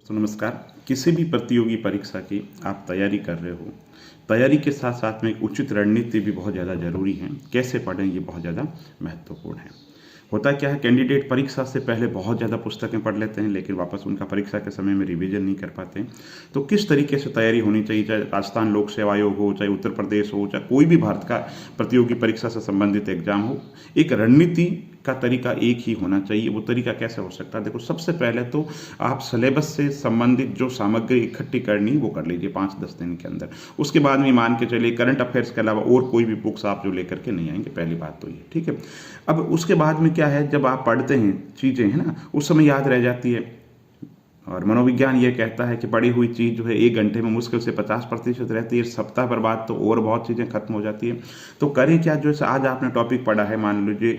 तो नमस्कार। किसी भी प्रतियोगी परीक्षा की आप तैयारी कर रहे हो, तैयारी के साथ साथ में एक उचित रणनीति भी बहुत ज़्यादा ज़रूरी है। कैसे पढ़ें ये बहुत ज़्यादा महत्वपूर्ण है। होता क्या है, कैंडिडेट परीक्षा से पहले बहुत ज़्यादा पुस्तकें पढ़ लेते हैं लेकिन वापस उनका परीक्षा के समय में रिवीजन नहीं कर पाते। तो किस तरीके से तैयारी होनी चाहिए, चाहे राजस्थान लोक सेवा आयोग हो, चाहे उत्तर प्रदेश हो, चाहे कोई भी भारत का प्रतियोगी परीक्षा से संबंधित एग्जाम हो, एक रणनीति का तरीका एक ही होना चाहिए। वो तरीका कैसे हो सकता है? देखो, सबसे पहले तो आप सिलेबस से संबंधित जो सामग्री इकट्ठी करनी वो कर लीजिए 5-10 दिन के अंदर। उसके बाद में मान के चलिए करंट अफेयर्स के अलावा और कोई भी बुक्स आप जो लेकर के नहीं आएंगे, पहली बात तो ये, ठीक है। अब उसके बाद में क्या है, जब आप पढ़ते हैं चीज़ें, है ना, उस समय याद रह जाती है। और मनोविज्ञान ये कहता है कि पढ़ी हुई चीज़ जो है 1 घंटे में मुश्किल से 50% रहती है। सप्ताह पर बाद तो और बहुत चीज़ें खत्म हो जाती है। तो करें क्या, जो है आज आपने टॉपिक पढ़ा है, मान लीजिए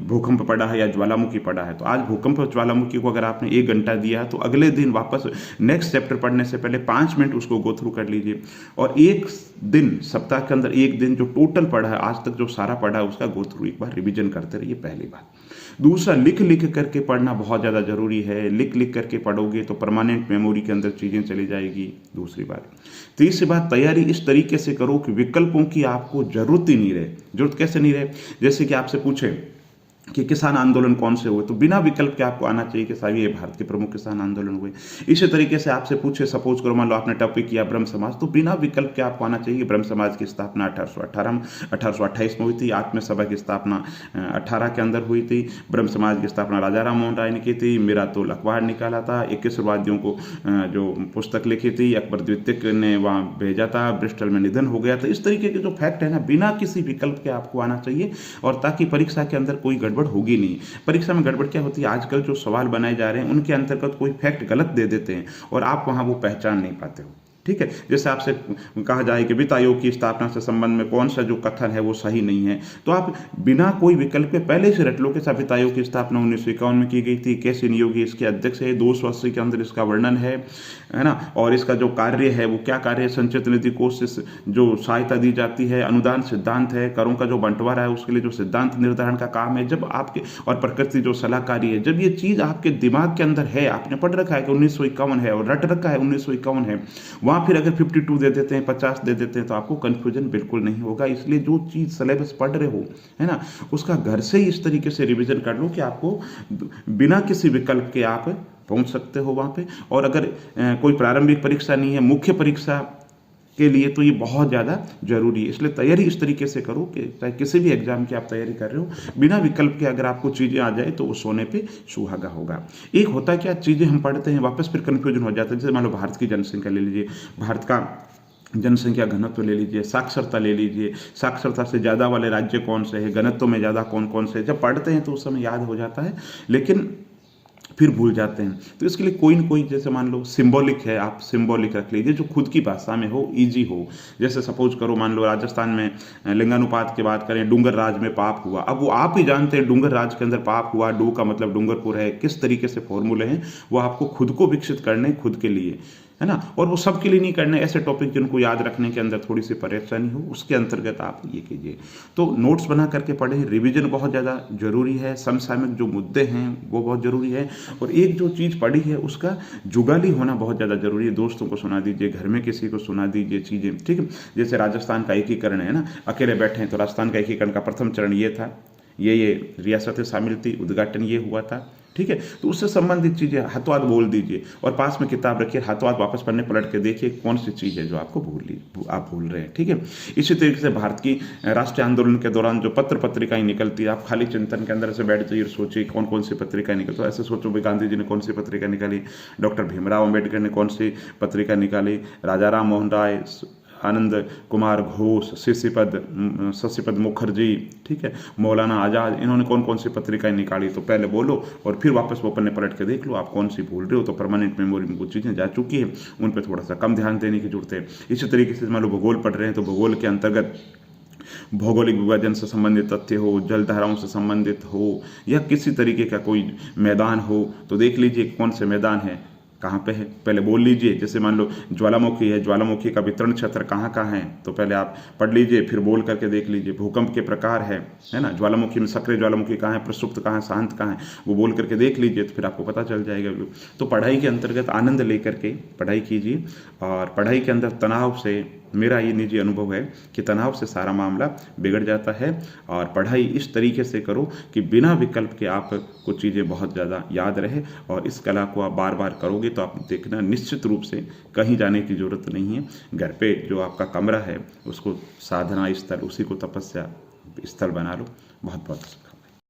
भूकंप पढ़ा है या ज्वालामुखी पढ़ा है, तो आज भूकंप और ज्वालामुखी को अगर आपने 1 घंटा दिया तो अगले दिन वापस नेक्स्ट चैप्टर पढ़ने से पहले 5 मिनट उसको गो थ्रू कर लीजिए। और एक दिन, सप्ताह के अंदर एक दिन जो टोटल पढ़ा है, आज तक जो सारा पढ़ा है, उसका गो थ्रू एक बार रिविजन करते रहिए, पहली बात। दूसरा, लिख लिख करके पढ़ना बहुत ज़्यादा ज़रूरी है। लिख लिख करके पढ़ोगे तो परमानेंट मेमोरी के अंदर चीज़ें चली जाएगी, दूसरी बात। तीसरी बात, तैयारी इस तरीके से करो कि विकल्पों की आपको ज़रूरत ही नहीं रहे। ज़रूरत कैसे नहीं रहे? जैसे कि आपसे पूछे कि किसान आंदोलन कौन से हुए, तो बिना विकल्प के आपको आना चाहिए कि साहब ये भारत के प्रमुख किसान आंदोलन हुए। इसी तरीके से आपसे पूछे, सपोज करो, मान लो आपने टॉपिक किया ब्रह्म समाज, तो बिना विकल्प के आपको आना चाहिए। ब्रह्म समाज की स्थापना 1828 में हुई थी। आत्म सभा की स्थापना 18 के अंदर हुई थी। ब्रह्म समाज की स्थापना राजा राम मोहन राय ने की थी। मेरा तो अखबार निकाला था, 21 वादियों को जो पुस्तक लिखी थी, अकबर द्वितीय ने वहाँ भेजा था, ब्रिस्टल में निधन हो गया था। इस तरीके के जो फैक्ट है ना, बिना किसी विकल्प के आपको आना चाहिए, और ताकि परीक्षा के अंदर कोई गड़बड़ होगी नहीं। परीक्षा में गड़बड़ क्या होती है, आजकल जो सवाल बनाए जा रहे हैं उनके अंतर्गत कोई फैक्ट गलत दे देते हैं और आप वहां वो पहचान नहीं पाते हो, ठीक है। जैसे आपसे कहा जाए कि वित्त आयोग की स्थापना से संबंध में कौन सा जो कथन है वो सही नहीं है, तो आप बिना कोई विकल्प के पहले से रट लो कि वित्त आयोग की स्थापना 1951 में की गई थी, कैसे नियोगी इसके अध्यक्ष है, 280 के अंदर इसका वर्णन है ना, और इसका जो कार्य है वो क्या कार्य है, संचित निधि कोष से जो सहायता दी जाती है, अनुदान सिद्धांत है, करों का जो बंटवारा है उसके लिए जो सिद्धांत निर्धारण का काम है, जब आपके, और प्रकृति जो सलाहकारी है, जब ये चीज़ आपके दिमाग के अंदर है, आपने पढ़ रखा है कि 1951 है और रट रखा है 1951 है, वहाँ फिर अगर 52 दे देते हैं, 50 दे देते हैं, तो आपको कन्फ्यूजन बिल्कुल नहीं होगा। इसलिए जो चीज़ सिलेबस पढ़ रहे हो, है ना, उसका घर से ही इस तरीके से रिवीजन कर लो कि आपको बिना किसी विकल्प के आप पहुंच सकते हो वहाँ पे। और अगर कोई प्रारंभिक परीक्षा नहीं है, मुख्य परीक्षा के लिए, तो ये बहुत ज़्यादा जरूरी है। इसलिए तैयारी इस तरीके से करो कि चाहे किसी भी एग्जाम की आप तैयारी कर रहे हो, बिना विकल्प के अगर आपको चीज़ें आ जाए तो वो सोने पे सुहागा होगा। एक होता है क्या, चीज़ें हम पढ़ते हैं वापस फिर कन्फ्यूजन हो जाता है। जैसे मान लो भारत की जनसंख्या ले लीजिए, भारत का जनसंख्या घनत्व ले लीजिए, साक्षरता ले लीजिए, साक्षरता से ज़्यादा वाले राज्य कौन से हैं, घनत्व में ज़्यादा कौन कौन से, जब पढ़ते हैं तो उस समय याद हो जाता है लेकिन फिर भूल जाते हैं। तो इसके लिए कोई न कोई, जैसे मान लो सिंबॉलिक है, आप सिंबॉलिक रख लीजिए जो खुद की भाषा में हो, इजी हो। जैसे सपोज करो, मान लो राजस्थान में लिंगानुपात की बात करें, डूंगर राज में पाप हुआ। अब वो आप ही जानते हैं डूंगर राज के अंदर पाप हुआ, डू का मतलब डूंगरपुर है, किस तरीके से फॉर्मूले हैं वो आपको खुद को विकसित करने, खुद के लिए, है ना। और वो सबके लिए नहीं करने, ऐसे टॉपिक जिनको याद रखने के अंदर थोड़ी सी परेशानी हो, उसके अंतर्गत आप ये कीजिए। तो नोट्स बना करके पढ़ें, रिवीजन बहुत ज़्यादा जरूरी है, समसामयिक जो मुद्दे हैं वो बहुत जरूरी है, और एक जो चीज़ पढ़ी है उसका जुगाली होना बहुत ज़्यादा जरूरी है। दोस्तों को सुना दीजिए, घर में किसी को सुना दीजिए चीज़ें, ठीक है। जैसे राजस्थान का एकीकरण है ना, अकेले बैठे हैं तो राजस्थान का एकीकरण का प्रथम चरण ये था, ये रियासतें शामिल थी, उद्घाटन ये हुआ था, ठीक है। तो उससे संबंधित चीज़ें हाथों हाथ बोल दीजिए, और पास में किताब रखिए, हाथों हाथ वापस पढ़ने पलट के देखिए कौन सी चीज़ है जो आपको आप भूल रहे हैं, ठीक है। इसी तरीके से भारत की राष्ट्रीय आंदोलन के दौरान जो पत्र पत्रिकाएं निकलती है, आप खाली चिंतन के अंदर से बैठ जाइए और सोचिए कौन कौन सी पत्रिकाएं निकलती है। ऐसे सोचो भाई, गांधी जी ने कौन सी पत्रिका निकाली, डॉक्टर भीमराव अम्बेडकर ने कौन सी पत्रिका निकाली, राजा राम मोहन राय, आनंद कुमार घोष, शशिपद मुखर्जी, ठीक है, मौलाना आज़ाद, इन्होंने कौन कौन सी पत्रिकाएं निकाली। तो पहले बोलो और फिर वापस वो पन्ने पलट के देख लो आप कौन सी भूल रहे हो। तो परमानेंट मेमोरी में कुछ चीज़ें जा चुकी है, उन पर थोड़ा सा कम ध्यान देने की जरूरत है। इसी तरीके से मान लो भूगोल पढ़ रहे हैं, तो भूगोल के अंतर्गत भौगोलिक विभाजन से संबंधित तथ्य हो, जलधाराओं से संबंधित हो, या किसी तरीके का कोई मैदान हो, तो देख लीजिए कौन से मैदान है, कहाँ पे है पहले बोल लीजिए। जैसे मान लो ज्वालामुखी है, ज्वालामुखी का वितरण क्षेत्र कहाँ कहाँ है, तो पहले आप पढ़ लीजिए, फिर बोल करके देख लीजिए। भूकंप के प्रकार है ना, ज्वालामुखी में सक्रिय ज्वालामुखी कहाँ है, प्रसुप्त कहाँ है, शांत कहाँ है, वो बोल करके देख लीजिए, तो फिर आपको पता चल जाएगा। तो पढ़ाई के अंतर्गत आनंद लेकर के पढ़ाई कीजिए। और पढ़ाई के अंदर तनाव से, मेरा ये निजी अनुभव है कि तनाव से सारा मामला बिगड़ जाता है। और पढ़ाई इस तरीके से करो कि बिना विकल्प के आप कुछ चीज़ें बहुत ज़्यादा याद रहे, और इस कला को आप बार बार करोगे तो आप देखना निश्चित रूप से कहीं जाने की ज़रूरत नहीं है। घर पे जो आपका कमरा है उसको साधना स्थल, उसी को तपस्या स्थल बना लो। बहुत बहुत